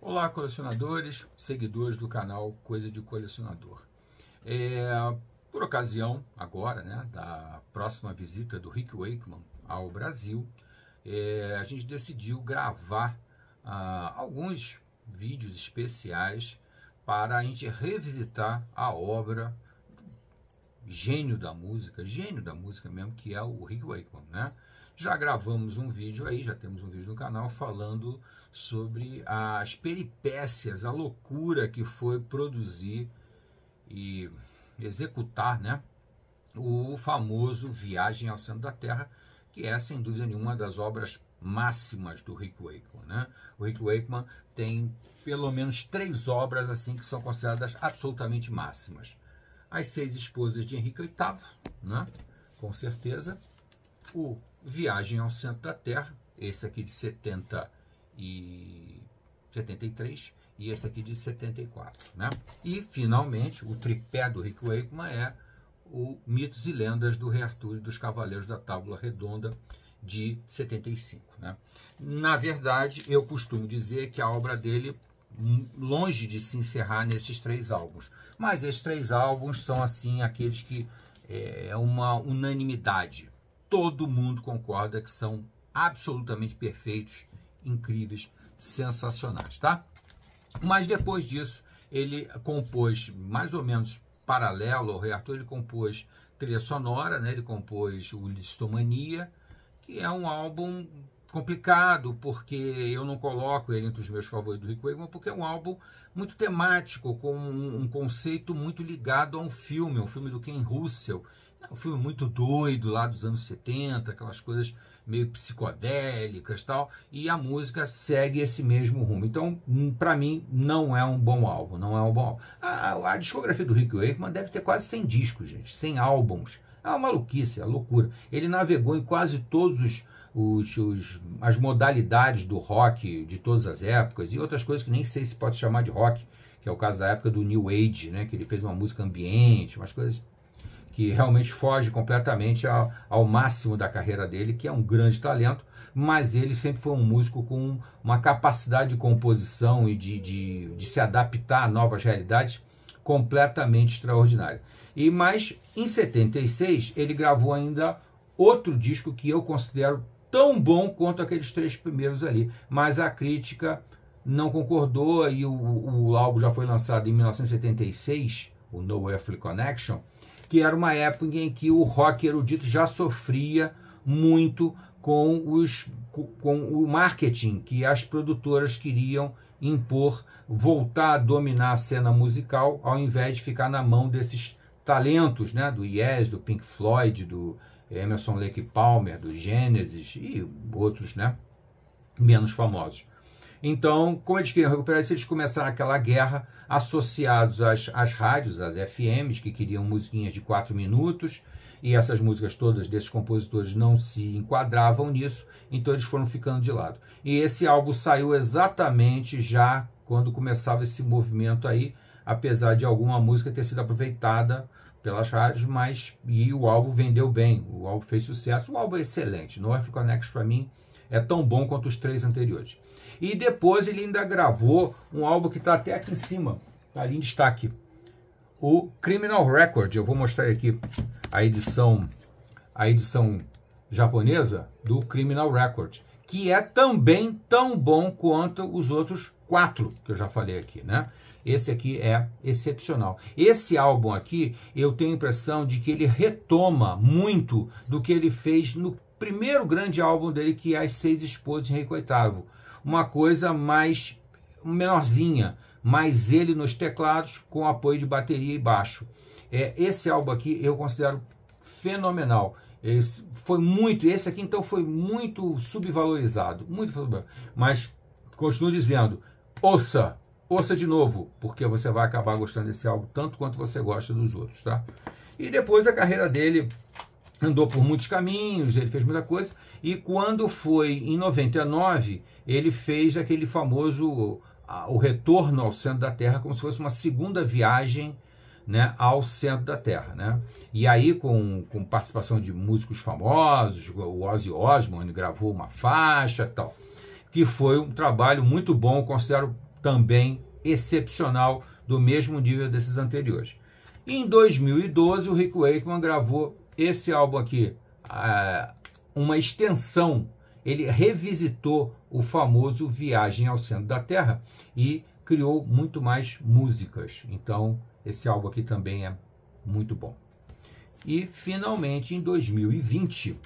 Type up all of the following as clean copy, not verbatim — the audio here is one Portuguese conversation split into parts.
Olá, colecionadores, seguidores do canal Coisa de Colecionador. Por ocasião, agora, né, da próxima visita do Rick Wakeman ao Brasil, a gente decidiu gravar alguns vídeos especiais para a gente revisitar a obra gênio da música mesmo, que é o Rick Wakeman, né? Já gravamos um vídeo aí, já temos um vídeo no canal falando sobre as peripécias, a loucura que foi produzir e executar, né, o famoso Viagem ao Centro da Terra, que é, sem dúvida nenhuma, uma das obras máximas do Rick Wakeman, né? O Rick Wakeman tem pelo menos 3 obras assim que são consideradas absolutamente máximas. As 6 Esposas de Henrique VIII, né? Com certeza. O Viagem ao Centro da Terra, esse aqui de 73, e esse aqui de 74, né? E, finalmente, o tripé do Rick Wakeman é o Mitos e Lendas do Rei Arthur e dos Cavaleiros da Tábua Redonda, de 75, né? Na verdade, eu costumo dizer que a obra dele, longe de se encerrar nesses 3 álbuns, mas esses 3 álbuns são, assim, aqueles que é uma unanimidade. Todo mundo concorda que são absolutamente perfeitos, incríveis, sensacionais, tá? Mas depois disso, ele compôs, mais ou menos paralelo ao Rei Arthur, ele compôs trilha sonora, né? Ele compôs o Listomania, que é um álbum complicado, porque eu não coloco ele entre os meus favoritos do Rick Wakeman, porque é um álbum muito temático, com um conceito muito ligado a um filme do Ken Russell. É um filme muito doido, lá dos anos 70, aquelas coisas meio psicodélicas e tal, e a música segue esse mesmo rumo. Então, para mim, não é um bom álbum, não é um bom álbum. A discografia do Rick Wakeman deve ter quase 100 discos, gente, 100 álbuns. É uma maluquice, é uma loucura. Ele navegou em quase todos as modalidades do rock de todas as épocas, e outras coisas que nem sei se pode chamar de rock, que é o caso da época do New Age, né, que ele fez uma música ambiente, umas coisas que realmente foge completamente ao máximo da carreira dele, que é um grande talento, mas ele sempre foi um músico com uma capacidade de composição e de se adaptar a novas realidades completamente extraordinária. Mas em 76 ele gravou ainda outro disco que eu considero tão bom quanto aqueles 3 primeiros ali, mas a crítica não concordou, e o álbum já foi lançado em 1976, o No Earthly Connection, que era uma época em que o rock erudito já sofria muito com o marketing que as produtoras queriam impor, voltar a dominar a cena musical, ao invés de ficar na mão desses talentos, né, do Yes, do Pink Floyd, do Emerson Lake Palmer, do Genesis e outros, né, menos famosos. Então, como eles queriam recuperar isso, eles começaram aquela guerra, associados às rádios, às FMs, que queriam musiquinhas de 4 minutos, e essas músicas todas desses compositores não se enquadravam nisso, então eles foram ficando de lado. E esse álbum saiu exatamente já quando começava esse movimento aí, apesar de alguma música ter sido aproveitada pelas rádios, e o álbum vendeu bem, o álbum fez sucesso, o álbum é excelente. No Earthly Connection, para mim, é tão bom quanto os 3 anteriores. E depois ele ainda gravou um álbum que está até aqui em cima, está ali em destaque, o Criminal Record. Eu vou mostrar aqui a edição japonesa do Criminal Record, que é também tão bom quanto os outros 4 que eu já falei aqui, né? Esse aqui é excepcional. Esse álbum aqui, eu tenho a impressão de que ele retoma muito do que ele fez no primeiro grande álbum dele, que é As 6 Esposas de Henrique VIII. Uma coisa mais menorzinha, mas ele nos teclados com apoio de bateria e baixo. Esse álbum aqui eu considero fenomenal. Esse aqui então foi muito subvalorizado, mas continuo dizendo, ouça de novo, porque você vai acabar gostando desse álbum tanto quanto você gosta dos outros, tá? E depois a carreira dele andou por muitos caminhos, ele fez muita coisa, e quando foi em 99, ele fez aquele famoso o retorno ao centro da Terra, como se fosse uma segunda viagem, né, ao centro da Terra, né? E aí com participação de músicos famosos, o Ozzy Osbourne gravou uma faixa e tal, que foi um trabalho muito bom, considero também excepcional, do mesmo nível desses anteriores. Em 2012, o Rick Wakeman gravou esse álbum aqui, uma extensão. Ele revisitou o famoso Viagem ao Centro da Terra e criou muito mais músicas. Então, esse álbum aqui também é muito bom. E, finalmente, em 2020,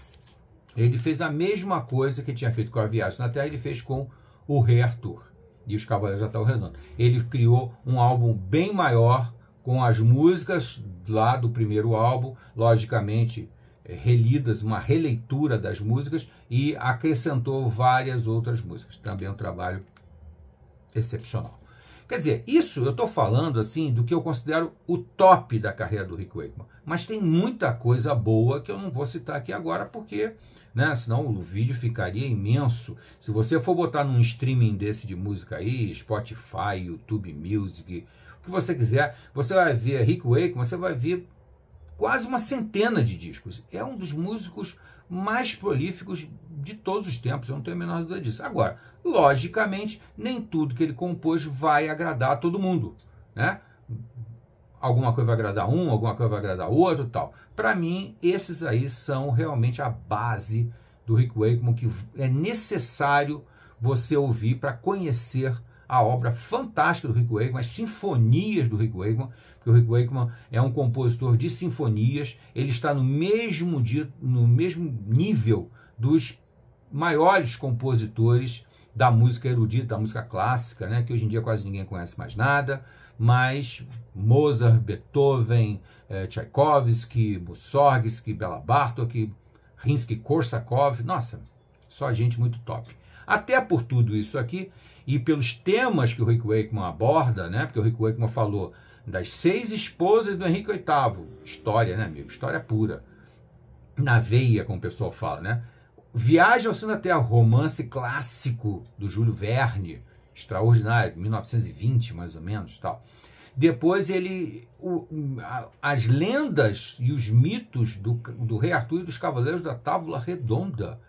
ele fez a mesma coisa que tinha feito com a Viagem na Terra, ele fez com o Rei Arthur e os Cavaleiros da Tábua Redonda. Ele criou um álbum bem maior, com as músicas lá do primeiro álbum, logicamente relidas, uma releitura das músicas, e acrescentou várias outras músicas. Também é um trabalho excepcional. Quer dizer, isso eu estou falando assim do que eu considero o top da carreira do Rick Wakeman. Mas tem muita coisa boa que eu não vou citar aqui agora, porque, né, senão o vídeo ficaria imenso. Se você for botar num streaming desse de música aí, Spotify, YouTube Music, o que você quiser, você vai ver Rick Wakeman, você vai ver quase uma centena de discos. É um dos músicos mais prolíficos de todos os tempos, eu não tenho a menor dúvida disso. Agora, logicamente, nem tudo que ele compôs vai agradar a todo mundo, né? Alguma coisa vai agradar um, alguma coisa vai agradar outro, tal. Para mim, esses aí são realmente a base do Rick Wakeman, que é necessário você ouvir para conhecer a obra fantástica do Rick Wakeman, as sinfonias do Rick Wakeman, porque o Rick Wakeman é um compositor de sinfonias, ele está no mesmo nível dos maiores compositores da música erudita, da música clássica, né, que hoje em dia quase ninguém conhece mais nada, mas Mozart, Beethoven, Tchaikovsky, Mussorgsky, Bela Bartók, Rimsky-Korsakov, nossa, só gente muito top. Até por tudo isso aqui, e pelos temas que o Rick Wakeman aborda, né? Porque o Rick Wakeman falou das 6 esposas do Henrique VIII. História, né, amigo? História pura. Na veia, como o pessoal fala, né? Viagem ao Centro da Terra, romance clássico do Júlio Verne, extraordinário, 1920, mais ou menos, tal. Depois as lendas e os mitos do Rei Arthur e dos Cavaleiros da Távola Redonda,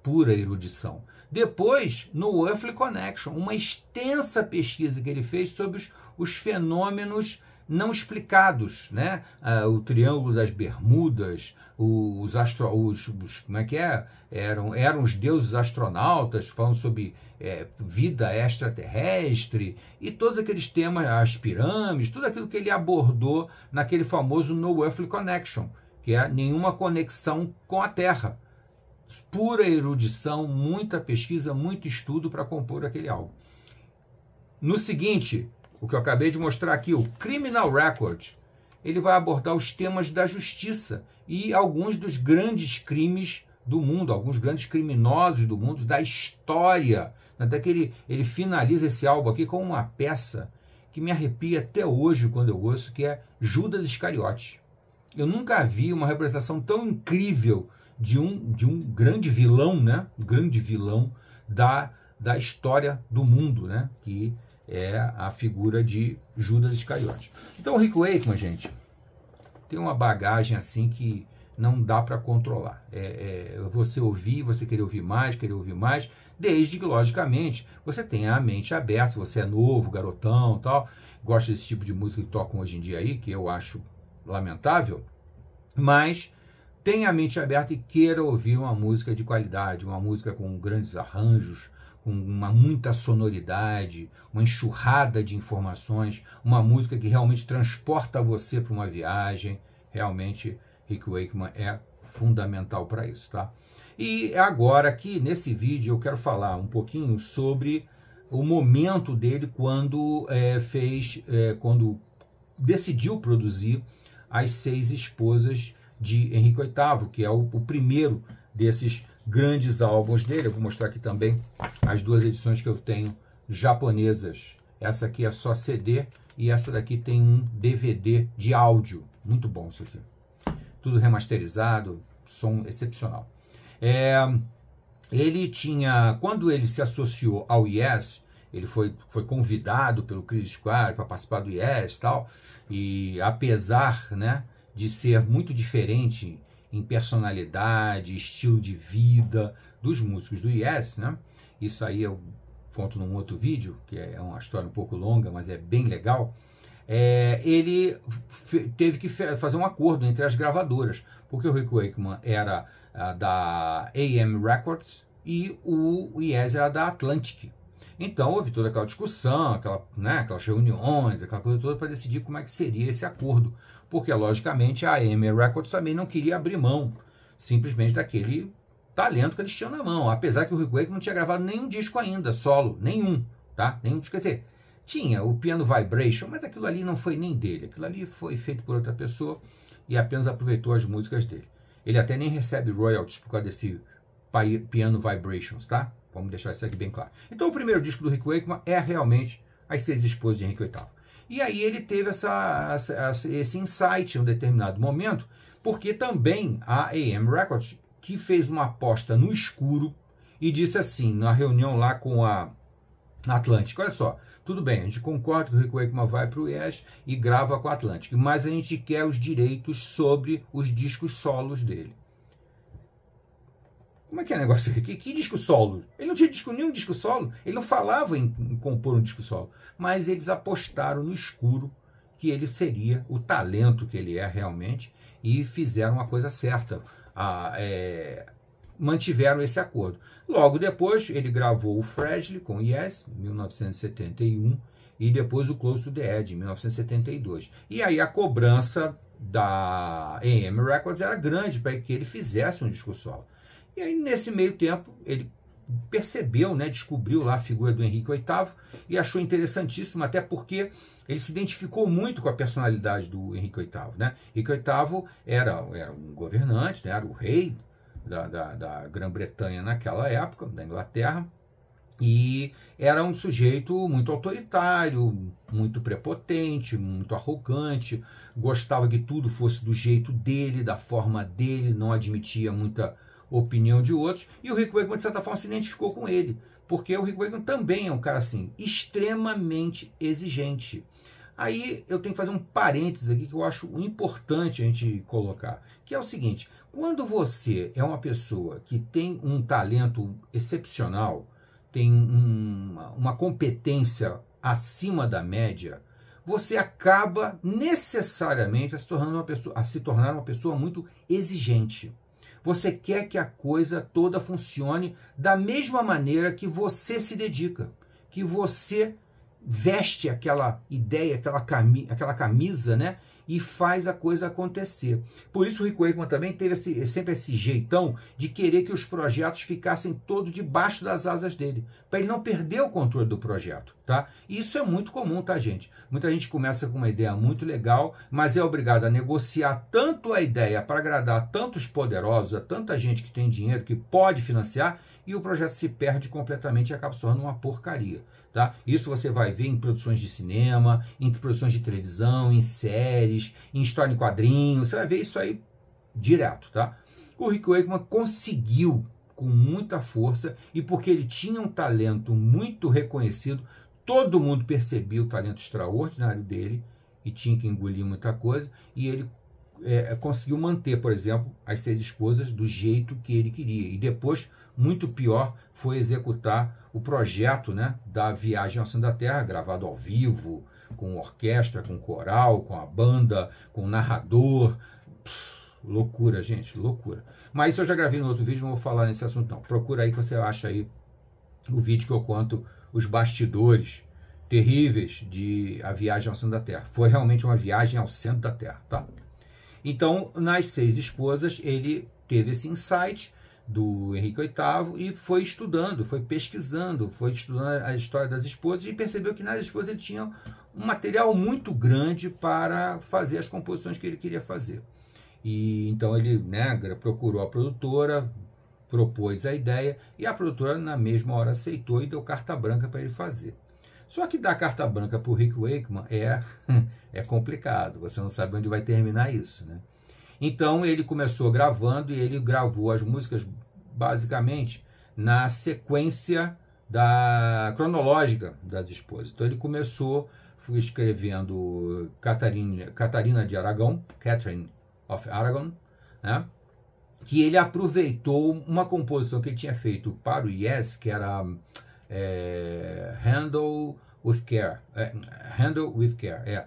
pura erudição. Depois, no Earthly Connection, uma extensa pesquisa que ele fez sobre os fenômenos não explicados, né? O Triângulo das Bermudas, como é que é? Eram os deuses astronautas, falando sobre vida extraterrestre, e todos aqueles temas, as pirâmides, tudo aquilo que ele abordou naquele famoso No Earthly Connection, que é nenhuma conexão com a Terra. Pura erudição, muita pesquisa, muito estudo para compor aquele álbum. No seguinte, o que eu acabei de mostrar aqui, o Criminal Record, ele vai abordar os temas da justiça e alguns dos grandes crimes do mundo, alguns grandes criminosos do mundo, da história. Até que ele finaliza esse álbum aqui com uma peça que me arrepia até hoje quando eu ouço, que é Judas Iscariote. Eu nunca vi uma representação tão incrível de um grande vilão, né? Um grande vilão da história do mundo, né? Que é a figura de Judas Iscariote. Então o Rick Wakeman, gente, tem uma bagagem assim que não dá para controlar. Você ouvir, você querer ouvir mais, desde que, logicamente, você tenha a mente aberta, se você é novo, garotão, tal, gosta desse tipo de música que tocam hoje em dia aí, que eu acho lamentável, mas tenha a mente aberta e queira ouvir uma música de qualidade, uma música com grandes arranjos, com muita sonoridade, uma enxurrada de informações, uma música que realmente transporta você para uma viagem. Realmente, Rick Wakeman é fundamental para isso, tá? E agora aqui, nesse vídeo, eu quero falar um pouquinho sobre o momento dele quando quando decidiu produzir As 6 Esposas de Henrique VIII, que é o primeiro desses grandes álbuns dele. Eu vou mostrar aqui também as 2 edições que eu tenho japonesas. Essa aqui é só CD e essa daqui tem um DVD de áudio. Muito bom isso aqui. Tudo remasterizado, som excepcional. Ele tinha, quando ele se associou ao Yes, ele foi convidado pelo Chris Squire para participar do Yes e tal, e apesar, né, de ser muito diferente em personalidade, estilo de vida dos músicos do Yes, né? Isso aí eu conto num outro vídeo, que é uma história um pouco longa, mas é bem legal, ele teve que fazer um acordo entre as gravadoras, porque o Rick Wakeman era da AM Records e o Yes era da Atlantic. Então houve toda aquela discussão, aquelas reuniões, aquela coisa toda para decidir como é que seria esse acordo, porque logicamente a AM Records também não queria abrir mão simplesmente daquele talento que eles tinham na mão, apesar que o Rick Wakeman não tinha gravado nenhum disco ainda, solo, nenhum, tá? Nenhum disco, quer dizer, tinha o Piano Vibration, mas aquilo ali não foi nem dele, aquilo ali foi feito por outra pessoa e apenas aproveitou as músicas dele. Ele até nem recebe royalties por causa desse Piano Vibrations, tá? Vamos deixar isso aqui bem claro. Então o primeiro disco do Rick Wakeman é realmente As Seis Esposas de Henrique VIII. E aí ele teve esse insight em um determinado momento, porque também a AM Records, que fez uma aposta no escuro e disse assim, na reunião lá com a Atlantic, olha só, tudo bem, a gente concorda que o Rick Wakeman vai para o Yes e grava com a Atlantic, mas a gente quer os direitos sobre os discos solos dele. Como é que é o negócio aqui? Que disco solo? Ele não tinha nenhum disco solo, ele não falava em compor um disco solo, mas eles apostaram no escuro que ele seria o talento que ele é realmente e fizeram a coisa certa. Mantiveram esse acordo. Logo depois, ele gravou o Fragile com Yes, em 1971, e depois o Close to the Edge, em 1972. E aí a cobrança da AM Records era grande para que ele fizesse um disco solo. E aí, nesse meio tempo, ele percebeu, né, descobriu lá a figura do Henrique VIII e achou interessantíssimo, até porque ele se identificou muito com a personalidade do Henrique VIII. Né? Henrique VIII era um governante, né, era o rei da Grã-Bretanha naquela época, da Inglaterra, e era um sujeito muito autoritário, muito prepotente, muito arrogante, gostava que tudo fosse do jeito dele, da forma dele, não admitia muita opinião de outros, e o Rick Wakeman, de certa forma, se identificou com ele, porque o Rick Wakeman também é um cara assim, extremamente exigente. Aí eu tenho que fazer um parênteses aqui que eu acho importante a gente colocar, que é o seguinte, quando você é uma pessoa que tem um talento excepcional, tem uma competência acima da média, você acaba necessariamente a se tornar uma pessoa muito exigente. Você quer que a coisa toda funcione da mesma maneira que você se dedica, que você veste aquela ideia, aquela camisa, né? E faz a coisa acontecer. Por isso o Rick Wakeman também teve sempre esse jeitão de querer que os projetos ficassem todos debaixo das asas dele, para ele não perder o controle do projeto, tá? E isso é muito comum, tá, gente? Muita gente começa com uma ideia muito legal, mas é obrigado a negociar tanto a ideia para agradar tantos poderosos, a tanta gente que tem dinheiro, que pode financiar, e o projeto se perde completamente e acaba se tornando uma porcaria. Tá? Isso você vai ver em produções de cinema, em produções de televisão, em séries, em história em quadrinhos, você vai ver isso aí direto. Tá? O Rick Wakeman conseguiu com muita força e porque ele tinha um talento muito reconhecido, todo mundo percebia o talento extraordinário dele e tinha que engolir muita coisa, e ele conseguiu manter, por exemplo, As Seis Esposas do jeito que ele queria. E depois, muito pior, foi executar o projeto, né, da Viagem ao Centro da Terra, gravado ao vivo, com orquestra, com coral, com a banda, com narrador. Loucura, gente, loucura. Mas isso eu já gravei no outro vídeo, não vou falar nesse assunto não. Procura aí que você acha aí o vídeo que eu conto os bastidores terríveis de A Viagem ao Centro da Terra. Foi realmente uma viagem ao centro da Terra, tá? Então, nas Seis Esposas, ele teve esse insight do Henrique VIII e foi estudando, foi pesquisando, foi estudando a história das esposas e percebeu que nas esposas ele tinha um material muito grande para fazer as composições que ele queria fazer. E então ele, né, procurou a produtora, propôs a ideia e a produtora na mesma hora aceitou e deu carta branca para ele fazer. Só que dar carta branca para o Rick Wakeman é complicado, você não sabe onde vai terminar isso, né? Então ele começou gravando e ele gravou as músicas basicamente na sequência cronológica das esposas. Então ele começou escrevendo Catarina de Aragão, Catherine of Aragon, né? Que ele aproveitou uma composição que ele tinha feito para o Yes, que era Handle with Care, Handle with Care,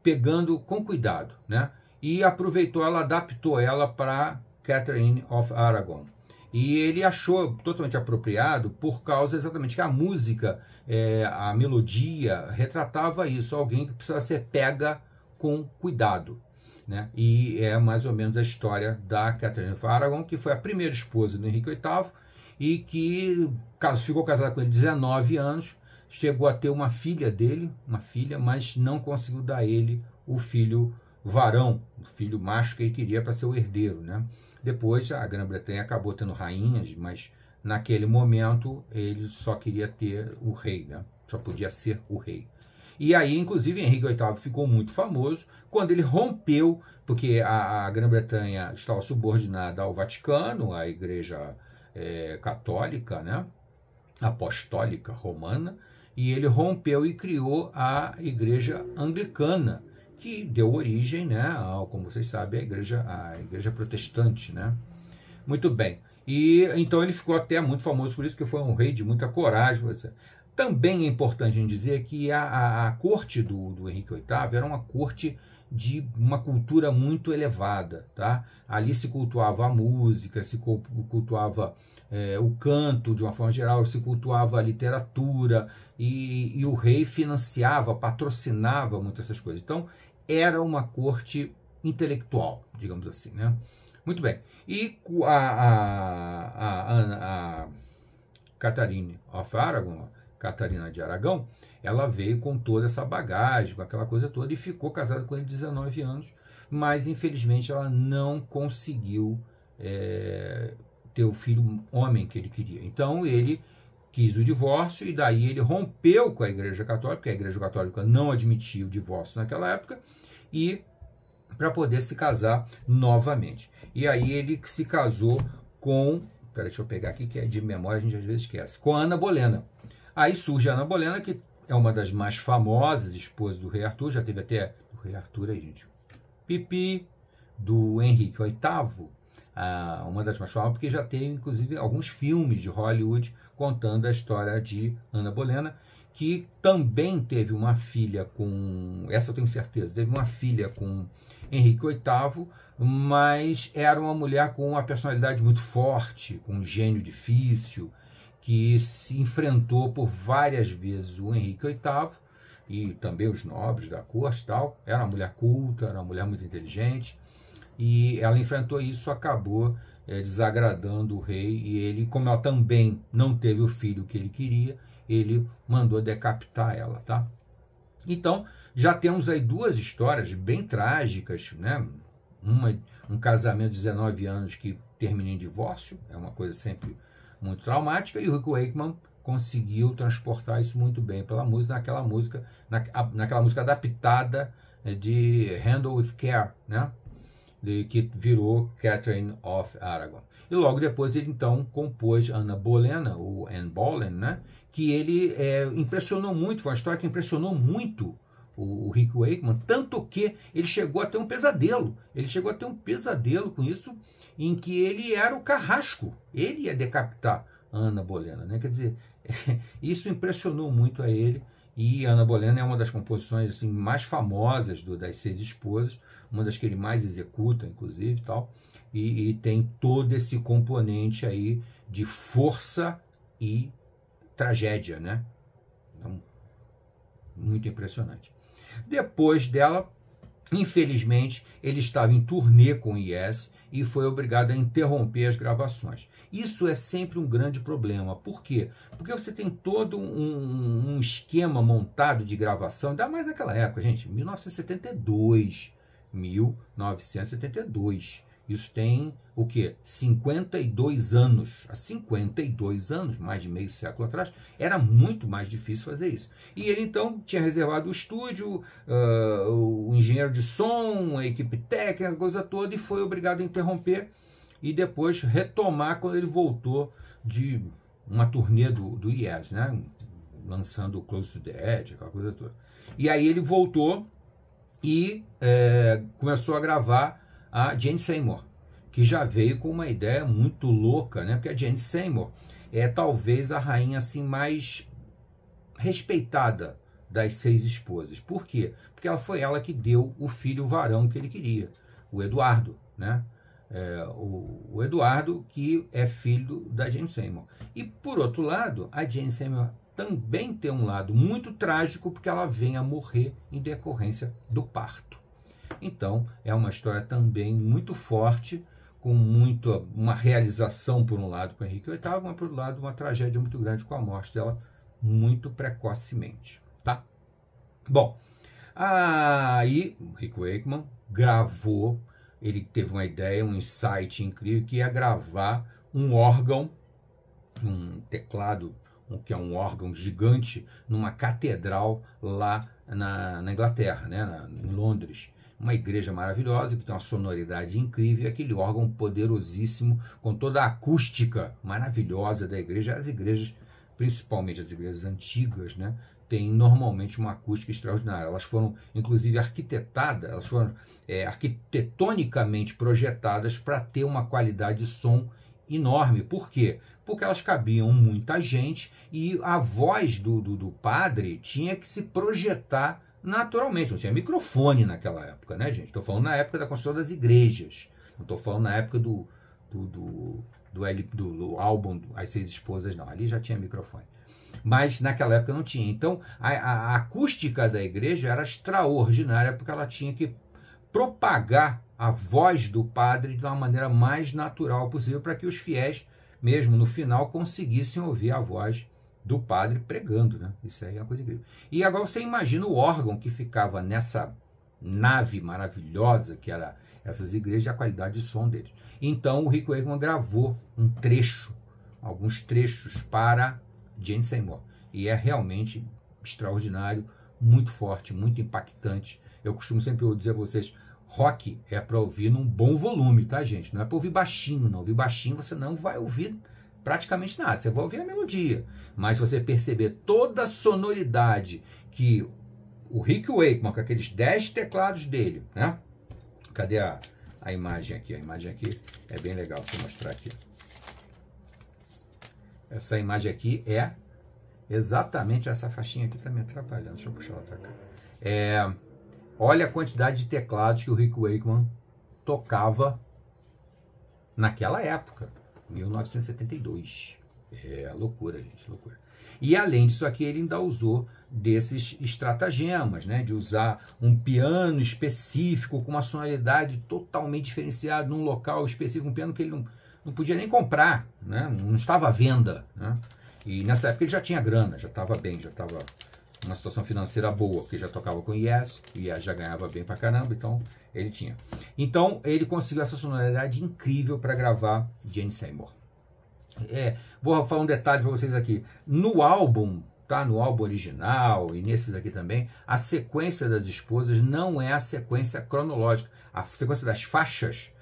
pegando com cuidado, né? E aproveitou, ela adaptou ela para Catherine of Aragon. E ele achou totalmente apropriado por causa exatamente que a música, a melodia, retratava isso, alguém que precisava ser pega com cuidado, né? E é mais ou menos a história da Catherine of Aragon, que foi a primeira esposa do Henrique VIII e que ficou casada com ele 19 anos, chegou a ter uma filha dele, mas não conseguiu dar a ele o filho varão, o filho macho que ele queria para ser o herdeiro, né? Depois a Grã-Bretanha acabou tendo rainhas, mas naquele momento ele só queria ter o rei, né? Só podia ser o rei. E aí, inclusive, Henrique VIII ficou muito famoso quando ele rompeu, porque a Grã-Bretanha estava subordinada ao Vaticano, à Igreja católica, né? Apostólica romana, e ele rompeu e criou a Igreja Anglicana, que deu origem, né, como vocês sabem, a igreja protestante, né? Muito bem. E então ele ficou até muito famoso por isso, que foi um rei de muita coragem. Também é importante dizer que a corte do Henrique VIII era uma corte de uma cultura muito elevada, tá? Ali se cultuava a música, se cultuava o canto de uma forma geral, se cultuava a literatura, e o rei financiava, patrocinava muito essas coisas. Então, era uma corte intelectual, digamos assim, né? Muito bem. E a Catarina of Aragon, Catarina de Aragão, ela veio com toda essa bagagem, com aquela coisa toda, e ficou casada com ele 19 anos, mas infelizmente ela não conseguiu ter o filho homem que ele queria. Então ele quis o divórcio, e daí ele rompeu com a Igreja Católica, porque a Igreja Católica não admitia o divórcio naquela época, e para poder se casar novamente. E aí ele se casou com, peraí, deixa eu pegar aqui, que é de memória, a gente às vezes esquece, com Ana Bolena. Aí surge a Ana Bolena, que é uma das mais famosas esposas do rei Arthur, já teve até o rei Arthur aí, gente, Pipi, do Henrique VIII, uma das mais famosas, porque já teve, inclusive, alguns filmes de Hollywood contando a história de Ana Bolena, que também teve uma filha com, essa eu tenho certeza, teve uma filha com Henrique VIII, mas era uma mulher com uma personalidade muito forte, com um gênio difícil, que se enfrentou por várias vezes o Henrique VIII e também os nobres da corte, tal. Era uma mulher culta, era uma mulher muito inteligente, e ela enfrentou isso, acabou desagradando o rei, e ele, como ela também não teve o filho que ele queria, ele mandou decapitar ela, tá? Então, já temos aí duas histórias bem trágicas, né? Um casamento de 19 anos que termina em divórcio, é uma coisa sempre muito traumática, e o Rick Wakeman conseguiu transportar isso muito bem pela música, naquela música adaptada de Handle with Care, né? Que virou Catherine of Aragon. E logo depois ele então compôs Ana Bolena, ou Anne Boleyn, né? Que ele impressionou muito, foi uma história que impressionou muito o Rick Wakeman, tanto que ele chegou a ter um pesadelo. Ele chegou a ter um pesadelo com isso, em que ele era o carrasco. Ele ia decapitar Ana Bolena, né? Quer dizer, isso impressionou muito a ele, e Ana Bolena é uma das composições assim, mais famosas das Seis Esposas, uma das que ele mais executa, inclusive, tal, e tem todo esse componente aí de força e tragédia, né? Então, muito impressionante. Depois dela, infelizmente, ele estava em turnê com o Yes e foi obrigado a interromper as gravações. Isso é sempre um grande problema. Por quê? Porque você tem todo um esquema montado de gravação, ainda mais naquela época, gente, 1972. Isso tem o quê? 52 anos. Há 52 anos, mais de meio século atrás, era muito mais difícil fazer isso. E ele então tinha reservado o estúdio, o engenheiro de som, a equipe técnica, a coisa toda, e foi obrigado a interromper e depois retomar quando ele voltou de uma turnê do Yes, né? Lançando o Close to the Edge, aquela coisa toda. E aí ele voltou e começou a gravar a Jane Seymour, que já veio com uma ideia muito louca, né? Porque a Jane Seymour, é talvez a rainha assim mais respeitada das 6 esposas. Por quê? Porque foi ela que deu o filho varão que ele queria, o Eduardo, né? O Eduardo, que é filho da Jane Seymour. E, por outro lado, a Jane Seymour também tem um lado muito trágico, porque ela vem a morrer em decorrência do parto. Então, é uma história também muito forte, com uma realização, por um lado, com Henrique VIII, mas, por outro lado, uma tragédia muito grande com a morte dela muito precocemente. Tá? Bom, aí o Rick Wakeman gravou, ele teve uma ideia, um insight incrível, que ia gravar um órgão, um teclado, que é um órgão gigante, numa catedral lá na Inglaterra, né, em Londres. Uma igreja maravilhosa, que tem uma sonoridade incrível, e aquele órgão poderosíssimo, com toda a acústica maravilhosa da igreja. As igrejas, principalmente as igrejas antigas, né, têm normalmente uma acústica extraordinária. Elas foram, inclusive, arquitetadas, elas foram arquitetonicamente projetadas para ter uma qualidade de som enorme. Por quê? Porque elas cabiam muita gente e a voz do padre tinha que se projetar naturalmente. Não tinha microfone naquela época, né, gente? Estou falando na época da construção das igrejas. Não estou falando na época do álbum As 6 Esposas, não. Ali já tinha microfone. Mas naquela época não tinha. Então, a acústica da igreja era extraordinária, porque ela tinha que propagar a voz do padre de uma maneira mais natural possível, para que os fiéis, mesmo no final, conseguissem ouvir a voz do padre pregando, né? Isso aí é uma coisa incrível. E agora você imagina o órgão que ficava nessa nave maravilhosa que era essas igrejas e a qualidade de som deles. Então o Rick Wakeman gravou um trecho, alguns trechos para Jane Seymour. E é realmente extraordinário, muito forte, muito impactante. Eu costumo sempre dizer a vocês, rock é para ouvir num bom volume, tá, gente? Não é para ouvir baixinho, não. Ouvir baixinho você não vai ouvir praticamente nada. Você vai ouvir a melodia. Mas se você perceber toda a sonoridade que o Rick Wakeman, com aqueles 10 teclados dele, né? Cadê a imagem aqui? A imagem aqui é bem legal, deixa eu mostrar aqui. Essa imagem aqui é exatamente essa faixinha aqui, tá me atrapalhando. Deixa eu puxar ela pra cá. Olha a quantidade de teclados que o Rick Wakeman tocava naquela época, 1972. É loucura, gente, loucura. E além disso aqui, ele ainda usou desses estratagemas, né, de usar um piano específico com uma sonoridade totalmente diferenciada num local específico, um piano que ele não podia nem comprar, né, não estava à venda, né? E nessa época ele já tinha grana, já estava bem, já estava uma situação financeira boa, porque já tocava com o Yes já ganhava bem pra caramba, então ele tinha. Então ele conseguiu essa sonoridade incrível para gravar Jane Seymour. Vou falar um detalhe para vocês aqui. No álbum, tá? No álbum original e nesses aqui também, a sequência das esposas não é a sequência cronológica. A sequência das faixas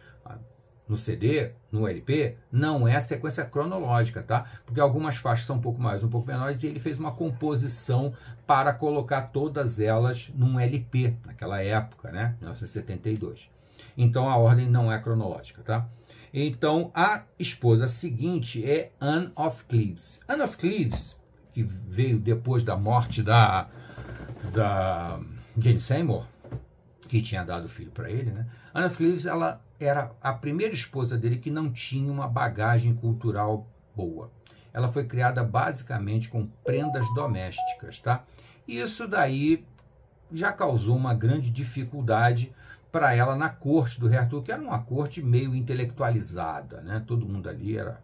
no CD, no LP, não é a sequência cronológica, tá? Porque algumas faixas são um pouco maiores, um pouco menores, e ele fez uma composição para colocar todas elas num LP, naquela época, né? 1972. Então a ordem não é cronológica, tá? Então a esposa seguinte é Anne of Cleves. Anne of Cleves, que veio depois da morte da Jane Seymour, que tinha dado filho para ele, né? Anne of Cleves, ela era a primeira esposa dele que não tinha uma bagagem cultural boa. Ela foi criada basicamente com prendas domésticas, tá? E isso daí já causou uma grande dificuldade para ela na corte do rei Arthur, que era uma corte meio intelectualizada, né? Todo mundo ali era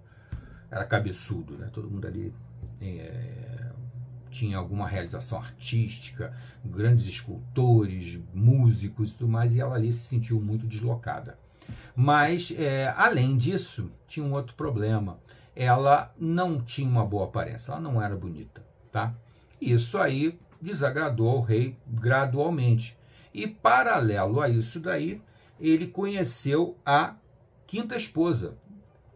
cabeçudo, né? Todo mundo ali tinha alguma realização artística, grandes escultores, músicos e tudo mais, e ela ali se sentiu muito deslocada. Mas, além disso, tinha um outro problema. Ela não tinha uma boa aparência, ela não era bonita, tá? Isso aí desagradou ao rei gradualmente. E, paralelo a isso daí, ele conheceu a quinta esposa.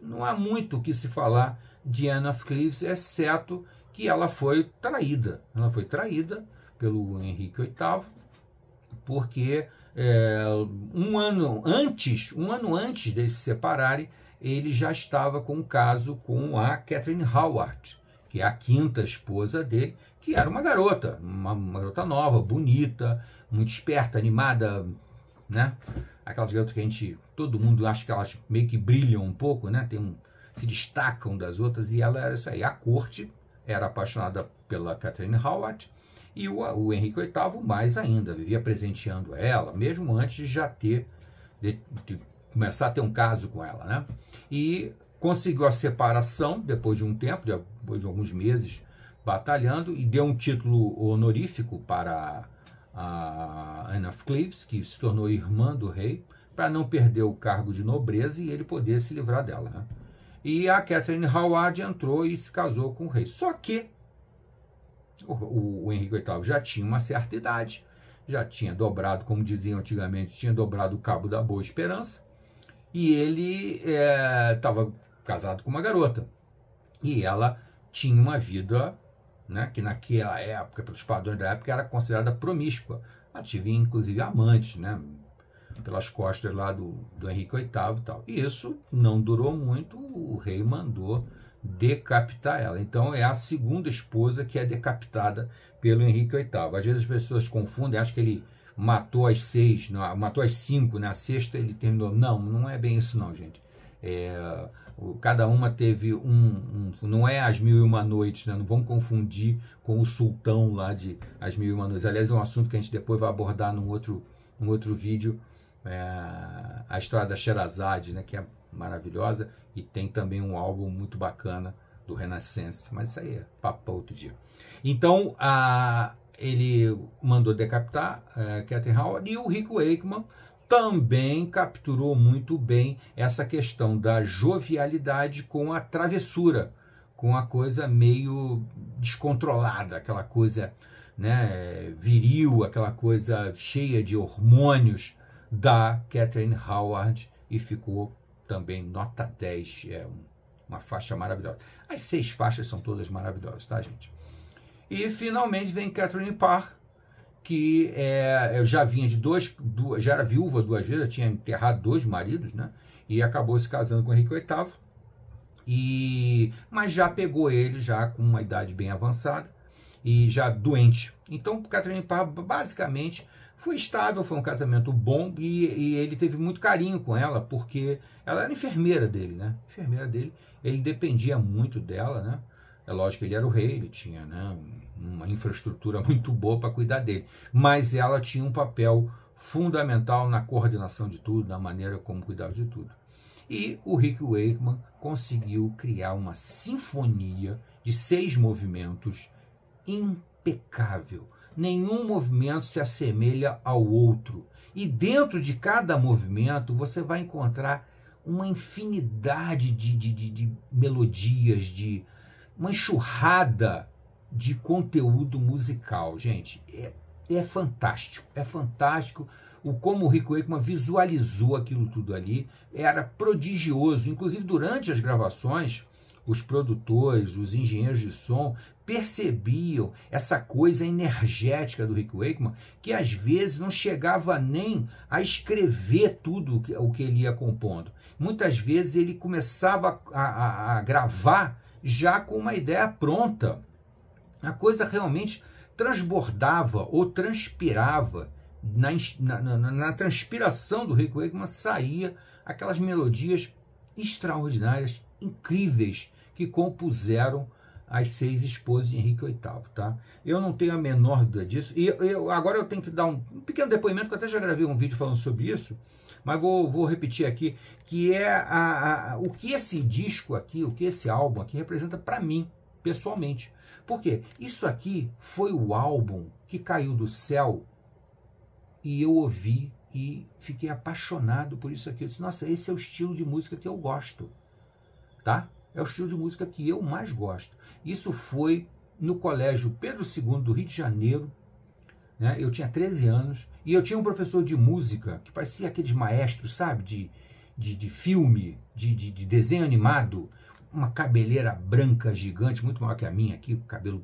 Não há muito o que se falar de Anne of Cleves, exceto que ela foi traída. Ela foi traída pelo Henrique VIII, porque um ano antes deles se separarem, ele já estava com um caso com a Catherine Howard, que é a quinta esposa dele, que era uma garota nova, bonita, muito esperta, animada, né? Aquelas garotas que todo mundo acha que elas meio que brilham um pouco, né? Se destacam das outras, e ela era isso aí. A corte era apaixonada pela Catherine Howard, e o Henrique VIII mais ainda, vivia presenteando ela, mesmo antes de já de começar a ter um caso com ela, né? E conseguiu a separação depois de um tempo, depois de alguns meses batalhando, e deu um título honorífico para a Anne of Cleves, que se tornou irmã do rei, para não perder o cargo de nobreza e ele poder se livrar dela, né? E a Catherine Howard entrou e se casou com o rei. Só que o Henrique VIII já tinha uma certa idade, já tinha dobrado, como diziam antigamente, tinha dobrado o cabo da Boa Esperança, e ele estava casado com uma garota. E ela tinha uma vida, né, que naquela época, pelos padrões da época, era considerada promíscua. Ela tinha, inclusive, amantes, né, pelas costas lá do Henrique VIII e tal. E isso não durou muito, o rei mandou decapitar ela. Então é a segunda esposa que é decapitada pelo Henrique VIII. Às vezes as pessoas confundem, acham que ele matou as 6, matou as 5, né? A sexta ele terminou. Não é bem isso não, gente. Cada uma teve não é As Mil e Uma Noites, né? Não vamos confundir com o sultão lá de As Mil e Uma Noites. Aliás, é um assunto que a gente depois vai abordar num outro vídeo, a história da Sherazade, né? Que é maravilhosa, e tem também um álbum muito bacana do Renaissance, mas isso aí é papo para outro dia. Então, ele mandou decapitar Catherine Howard, e o Rick Wakeman também capturou muito bem essa questão da jovialidade com a travessura, com a coisa meio descontrolada, aquela coisa, né, viril, aquela coisa cheia de hormônios da Catherine Howard, e ficou também nota 10, uma faixa maravilhosa. As 6 faixas são todas maravilhosas, tá, gente? E finalmente vem Catherine Parr, que eu já vinha já era viúva 2 vezes, eu tinha enterrado 2 maridos, né? E acabou se casando com Henrique VIII, mas já pegou ele já com uma idade bem avançada e já doente. Então, Catherine Parr basicamente foi estável, foi um casamento bom, e ele teve muito carinho com ela, porque ela era enfermeira dele, né? Enfermeira dele, ele dependia muito dela, né? É lógico que ele era o rei, ele tinha, né, uma infraestrutura muito boa para cuidar dele, mas ela tinha um papel fundamental na coordenação de tudo, na maneira como cuidava de tudo. E o Rick Wakeman conseguiu criar uma sinfonia de 6 movimentos impecável. Nenhum movimento se assemelha ao outro. E dentro de cada movimento você vai encontrar uma infinidade de melodias, uma enxurrada de conteúdo musical. Gente, é fantástico. É fantástico como o Rick Wakeman visualizou aquilo tudo ali. Era prodigioso. Inclusive, durante as gravações, os produtores, os engenheiros de som percebiam essa coisa energética do Rick Wakeman, que às vezes não chegava nem a escrever tudo o que ele ia compondo. Muitas vezes ele começava a gravar já com uma ideia pronta. A coisa realmente transbordava ou transpirava. Na transpiração do Rick Wakeman saía aquelas melodias extraordinárias, incríveis, que compuseram as 6 esposas de Henrique VIII, tá? Eu não tenho a menor dúvida disso, e agora eu tenho que dar um pequeno depoimento, que eu até já gravei um vídeo falando sobre isso, mas vou repetir aqui, que é o que esse disco aqui, o que esse álbum aqui representa para mim, pessoalmente. Por quê? Isso aqui foi o álbum que caiu do céu e eu ouvi e fiquei apaixonado por isso aqui. Eu disse, nossa, esse é o estilo de música que eu gosto, tá? É o estilo de música que eu mais gosto. Isso foi no Colégio Pedro II do Rio de Janeiro, né? Eu tinha 13 anos e eu tinha um professor de música que parecia aqueles maestros, sabe, de filme, de desenho animado, uma cabeleira branca gigante, muito maior que a minha aqui, o cabelo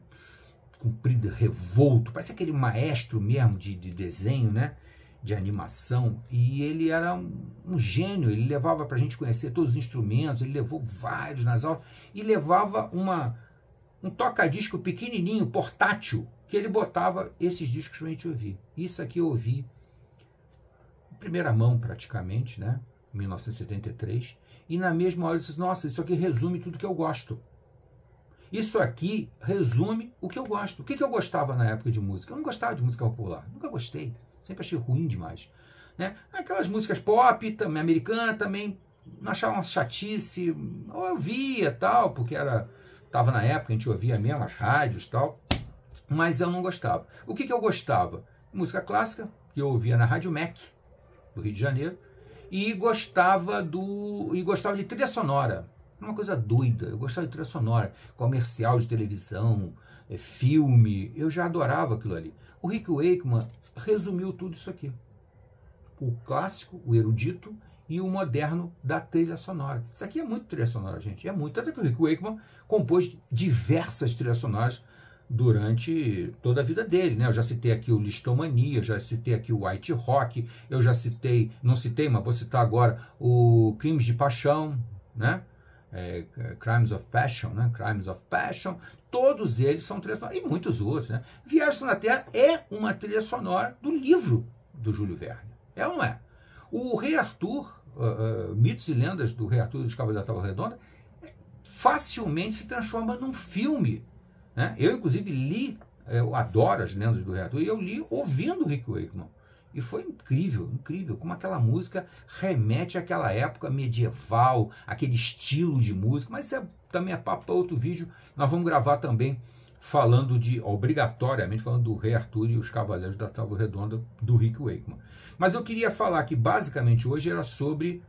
comprido, revolto, parece aquele maestro mesmo de desenho, né? de animação, e ele era um gênio. Ele levava para a gente conhecer todos os instrumentos, ele levou vários nas aulas, e levava um toca-disco pequenininho, portátil, que ele botava esses discos para a gente ouvir. Isso aqui eu ouvi em primeira mão, praticamente, né? Em 1973, e na mesma hora eu disse, nossa, isso aqui resume tudo que eu gosto. Isso aqui resume o que eu gosto. O que eu gostava na época de música? Eu não gostava de música popular, nunca gostei. Sempre achei ruim demais. Né? Aquelas músicas pop, também americana, também não achava uma chatice. Eu ouvia tal, porque estava na época, a gente ouvia mesmo as rádios tal, mas eu não gostava. O que eu gostava? Música clássica, que eu ouvia na Rádio MEC, do Rio de Janeiro, e gostava de trilha sonora. Uma coisa doida, eu gostava de trilha sonora, comercial de televisão, filme, eu já adorava aquilo ali. O Rick Wakeman resumiu tudo isso aqui. O clássico, o erudito e o moderno da trilha sonora. Isso aqui é muito trilha sonora, gente. É muito. Tanto que o Rick Wakeman compôs diversas trilhas sonoras durante toda a vida dele, né? Eu já citei aqui o Listomania, eu já citei aqui o White Rock, eu já citei, não citei, mas vou citar agora o Crimes de Paixão, né? Crimes of Passion, né? Crimes of Passion, todos eles são trilhas sonoras, e muitos outros, né? Viagens na Terra é uma trilha sonora do livro do Júlio Verne, é ou não é? O Rei Arthur, Mitos e Lendas do Rei Arthur e dos Cavaleiros da Távola Redonda, facilmente se transforma num filme, né? Eu, inclusive, li, eu adoro as lendas do Rei Arthur, e eu li ouvindo o Rick Wakeman. E foi incrível, incrível, como aquela música remete àquela época medieval, aquele estilo de música, mas isso também é papo para outro vídeo. Nós vamos gravar também falando obrigatoriamente, falando do Rei Arthur e os Cavaleiros da Távola Redonda, do Rick Wakeman. Mas eu queria falar que, basicamente, hoje era sobre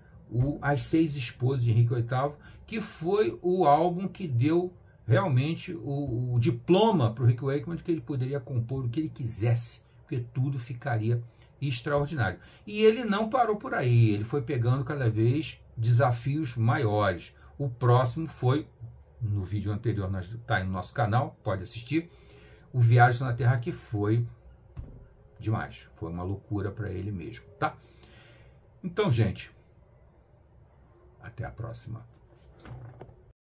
As Seis Esposas de Henrique VIII, que foi o álbum que deu realmente o diploma para o Rick Wakeman de que ele poderia compor o que ele quisesse, porque tudo ficaria extraordinário. E ele não parou por aí, ele foi pegando cada vez desafios maiores. O próximo foi, no vídeo anterior, está aí no nosso canal, pode assistir, o Viagens na Terra, que foi demais, foi uma loucura para ele mesmo, tá? Então, gente, até a próxima.